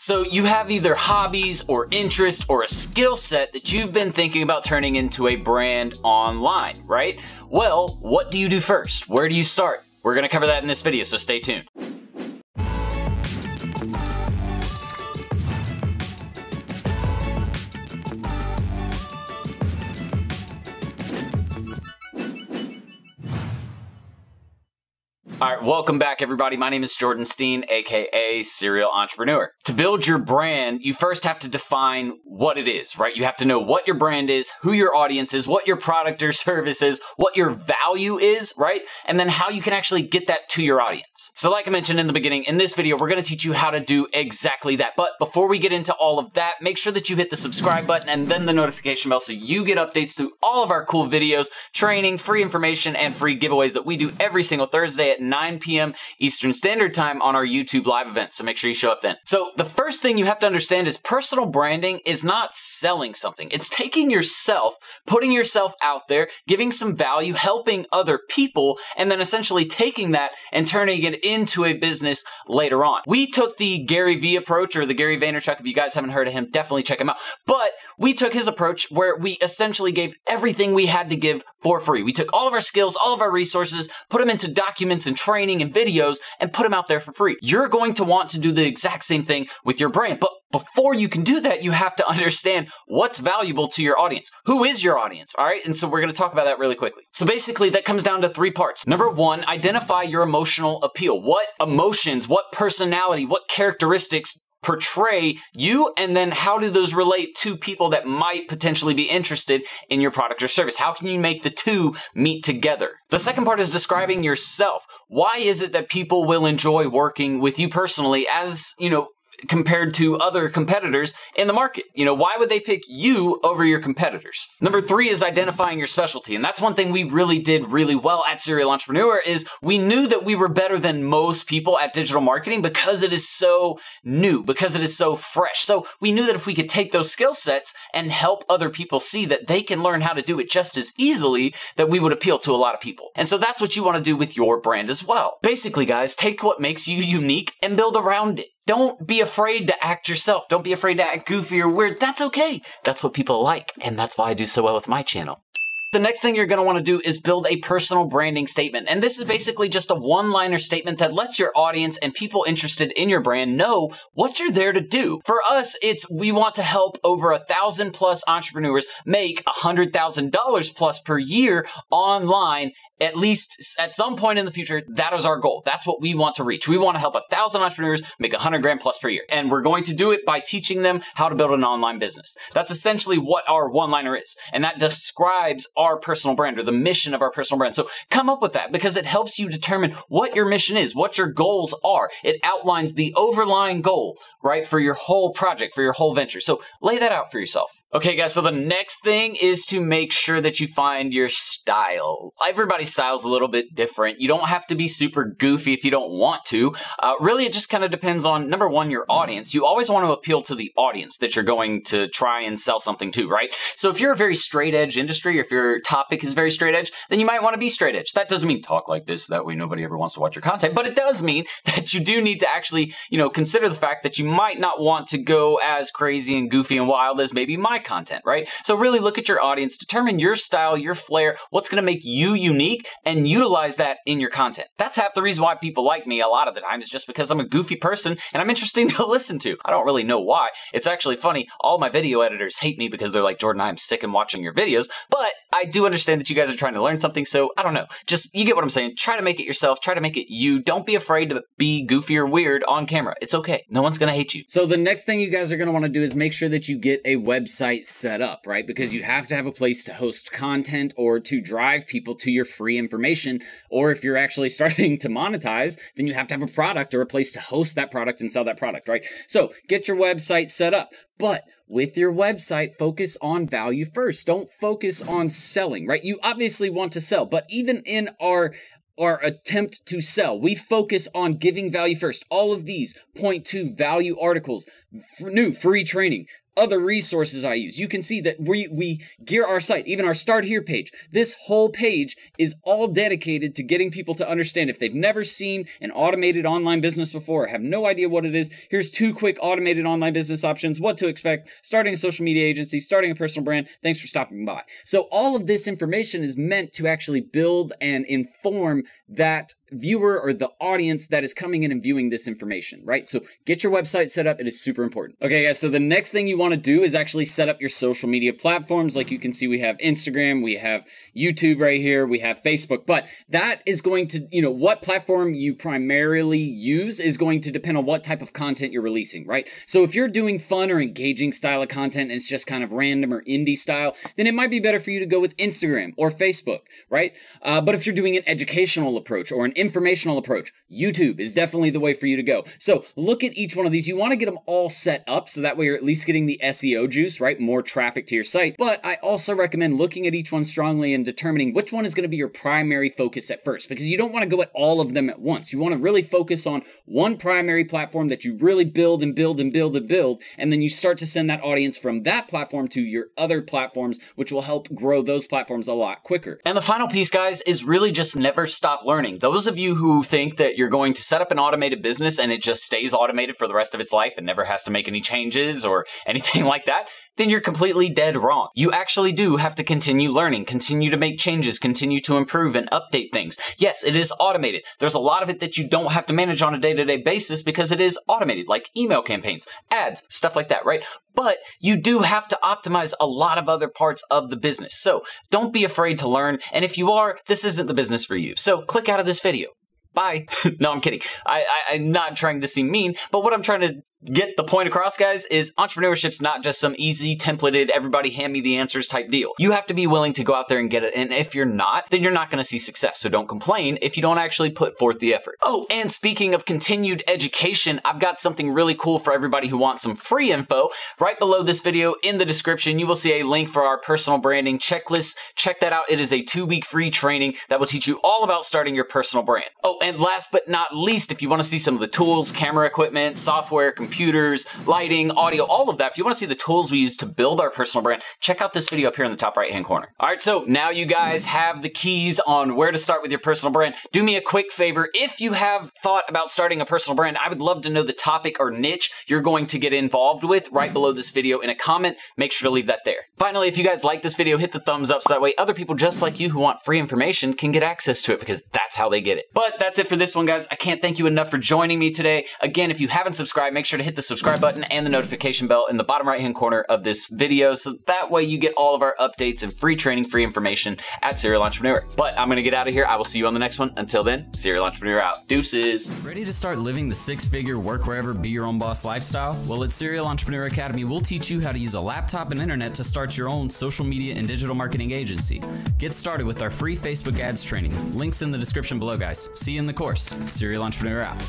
So you have either hobbies or interest or a skill set that you've been thinking about turning into a brand online, right? Well, what do you do first? Where do you start? We're gonna cover that in this video, so stay tuned. All right, welcome back everybody. My name is Jordan Steen, aka Serial Entrepreneur. To build your brand, you first have to define what it is, right? You have to know what your brand is, who your audience is, what your product or service is, what your value is, right? And then how you can actually get that to your audience. So like I mentioned in the beginning, in this video, we're gonna teach you how to do exactly that. But before we get into all of that, make sure that you hit the subscribe button and then the notification bell so you get updates to all of our cool videos, training, free information, and free giveaways that we do every single Thursday at 9 p.m. Eastern Standard Time on our YouTube live event, so make sure you show up then. So the first thing you have to understand is personal branding is not selling something. It's taking yourself, putting yourself out there, giving some value, helping other people, and then essentially taking that and turning it into a business later on. We took the Gary Vee approach, or the Gary Vaynerchuk. If you guys haven't heard of him, definitely check him out. But we took his approach where we essentially gave everything we had to give for free. We took all of our skills, all of our resources, put them into documents and training and videos, and put them out there for free. You're going to want to do the exact same thing with your brand. But before you can do that, you have to understand what's valuable to your audience. Who is your audience, all right? And so we're gonna talk about that really quickly. So basically, that comes down to 3 parts. Number 1, identify your emotional appeal. What emotions, what personality, what characteristics portray you, and then how do those relate to people that might potentially be interested in your product or service? How can you make the two meet together? The second part is describing yourself. Why is it that people will enjoy working with you personally as, compared to other competitors in the market? Why would they pick you over your competitors? Number 3 is identifying your specialty. And that's one thing we really did really well at Serial Entrepreneur is we knew that we were better than most people at digital marketing because it is so new, because it is so fresh. So we knew that if we could take those skill sets and help other people see that they can learn how to do it just as easily, that we would appeal to a lot of people. And so that's what you want to do with your brand as well. Basically, guys, take what makes you unique and build around it. Don't be afraid to act yourself. Don't be afraid to act goofy or weird. That's okay. That's what people like. And that's why I do so well with my channel. The next thing you're going to want to do is build a personal branding statement. And this is basically just a one-liner statement that lets your audience and people interested in your brand know what you're there to do. For us, we want to help over 1,000 plus entrepreneurs make $100,000 plus per year online, at least at some point in the future. That is our goal. That's what we want to reach. We want to help 1,000 entrepreneurs make 100 grand plus per year. And we're going to do it by teaching them how to build an online business. That's essentially what our one-liner is. And that describes our personal brand, or the mission of our personal brand. So come up with that, because it helps you determine what your mission is, what your goals are. It outlines the overlying goal, right, for your whole project, for your whole venture. So lay that out for yourself. Okay, guys, so the next thing is to make sure that you find your style. Everybody's style is a little bit different. You don't have to be super goofy if you don't want to. Really, it just kind of depends on, number 1, your audience. You always want to appeal to the audience that you're going to try and sell something to, right? So if you're a very straight edge industry, or if your topic is very straight edge, then you might want to be straight edge. That doesn't mean talk like this, so that way nobody ever wants to watch your content, but it does mean that you do need to actually, consider the fact that you might not want to go as crazy and goofy and wild as maybe my content, right? So really look at your audience, determine your style, your flair, what's going to make you unique, and utilize that in your content. That's half the reason why people like me a lot of the time, is just because I'm a goofy person and I'm interesting to listen to. I don't really know why. It's actually funny. All my video editors hate me because they're like, Jordan, I'm sick of watching your videos, but I do understand that you guys are trying to learn something, so I don't know. Just, you get what I'm saying. Try to make it yourself. Try to make it you. Don't be afraid to be goofy or weird on camera. It's okay. No one's going to hate you. So the next thing you guys are going to want to do is make sure that you get a website set up, right? Because you have to have a place to host content or to drive people to your free information. Or if you're actually starting to monetize, then you have to have a product or a place to host that product and sell that product, right? So get your website set up. But with your website, focus on value first. Don't focus on selling, right? You obviously want to sell, but even in our attempt to sell, we focus on giving value first. All of these point to value articles, new free training, other resources I use. You can see that we gear our site, even our Start Here page. This whole page is all dedicated to getting people to understand if they've never seen an automated online business before or have no idea what it is. Here's 2 quick automated online business options, what to expect, starting a social media agency, starting a personal brand. Thanks for stopping by. So all of this information is meant to actually build and inform that viewer or the audience that is coming in and viewing this information, right? So get your website set up. It is super important. Okay, guys, so the next thing you want to do is actually set up your social media platforms. Like you can see, we have Instagram, we have YouTube right here, we have Facebook, but that is going to, what platform you primarily use is going to depend on what type of content you're releasing, right? So if you're doing fun or engaging style of content and it's just kind of random or indie style, then it might be better for you to go with Instagram or Facebook, right? But if you're doing an educational approach or an informational approach, YouTube is definitely the way for you to go. So look at each one of these. You want to get them all set up so that way you're at least getting the SEO juice, right? More traffic to your site. But I also recommend looking at each one strongly and determining which one is going to be your primary focus at first, because you don't want to go at all of them at once. You want to really focus on one primary platform that you really build and build and build and build, and then you start to send that audience from that platform to your other platforms, which will help grow those platforms a lot quicker. And the final piece, guys, is really just never stop learning. Those of you who think that you're going to set up an automated business and it just stays automated for the rest of its life and never has to make any changes or anything like that, then you're completely dead wrong. You actually do have to continue learning, continue to make changes, continue to improve and update things. Yes, it is automated. There's a lot of it that you don't have to manage on a day-to-day basis because it is automated, like email campaigns, ads, stuff like that, right? But you do have to optimize a lot of other parts of the business. So don't be afraid to learn. And if you are, this isn't the business for you. So click out of this video. Bye. No, I'm kidding. I'm not trying to seem mean, but what I'm trying to get the point across, guys, is entrepreneurship's not just some easy, templated, everybody hand me the answers type deal. You have to be willing to go out there and get it. And if you're not, then you're not going to see success. So don't complain if you don't actually put forth the effort. Oh, and speaking of continued education, I've got something really cool for everybody who wants some free info. Right below this video in the description, you will see a link for our personal branding checklist. Check that out. It is a 2-week free training that will teach you all about starting your personal brand. Oh, and last but not least, if you want to see some of the tools, camera equipment, software, computers, lighting, audio, all of that, if you want to see the tools we use to build our personal brand, check out this video up here in the top right-hand corner. All right, so now you guys have the keys on where to start with your personal brand. Do me a quick favor. If you have thought about starting a personal brand, I would love to know the topic or niche you're going to get involved with right below this video in a comment. Make sure to leave that there. Finally, if you guys like this video, hit the thumbs up so that way other people just like you who want free information can get access to it, because that's how they get it. But that's it for this one, guys. I can't thank you enough for joining me today. Again, if you haven't subscribed, make sure to hit the subscribe button and the notification bell in the bottom right-hand corner of this video, so that way you get all of our updates and free training, free information at Serial Entrepreneur. But I'm gonna get out of here. I will see you on the next one. Until then, Serial Entrepreneur out. Deuces. Ready to start living the 6-figure work wherever, be your own boss lifestyle? Well, at Serial Entrepreneur Academy, we'll teach you how to use a laptop and internet to start your own social media and digital marketing agency. Get started with our free Facebook ads training. Links in the description below, guys. See you in the course. Serial Entrepreneur out.